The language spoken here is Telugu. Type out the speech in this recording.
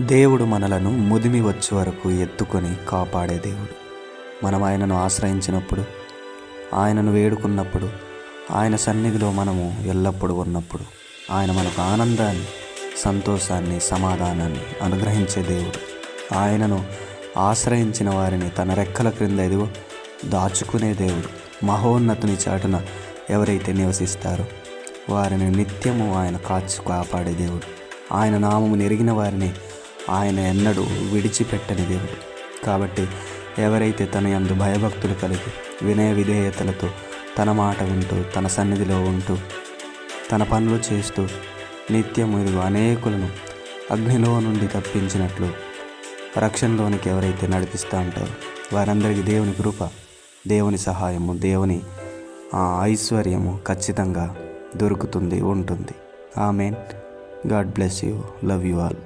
దేవుడు మనలను ముదిమి వచ్చే వరకు ఎత్తుకొని కాపాడే దేవుడు. మనం ఆయనను ఆశ్రయించినప్పుడు, ఆయనను వేడుకున్నప్పుడు, ఆయన సన్నిధిలో మనము ఎల్లప్పుడూ ఉన్నప్పుడు ఆయన మనకు ఆనందాన్ని, సంతోషాన్ని, సమాధానాన్ని అనుగ్రహించే దేవుడు. ఆయనను ఆశ్రయించిన వారిని తన రెక్కల క్రింద ఎదుగు దాచుకునే దేవుడు. మహోన్నతుని చాటున ఎవరైతే నివసిస్తారో వారిని నిత్యము ఆయన కాపాడే దేవుడు. ఆయన నామము ఎరిగిన వారిని ఆయన ఎన్నడూ విడిచిపెట్టని దేవుడు. కాబట్టి ఎవరైతే తన యందు భయభక్తులు కలిగి వినయ విధేయతలతో తన మాట వింటూ, తన సన్నిధిలో ఉంటూ, తన పనులు చేస్తూ నిత్యం అనేకులను అగ్నిలో నుండి తప్పించినట్లు రక్షణలోనికి ఎవరైతే నడిపిస్తూ ఉంటారో వారందరికీ దేవుని కృప, దేవుని సహాయము, దేవుని ఐశ్వర్యము ఖచ్చితంగా దొరుకుతుంది, ఉంటుంది. Amen. God bless you. Love you all.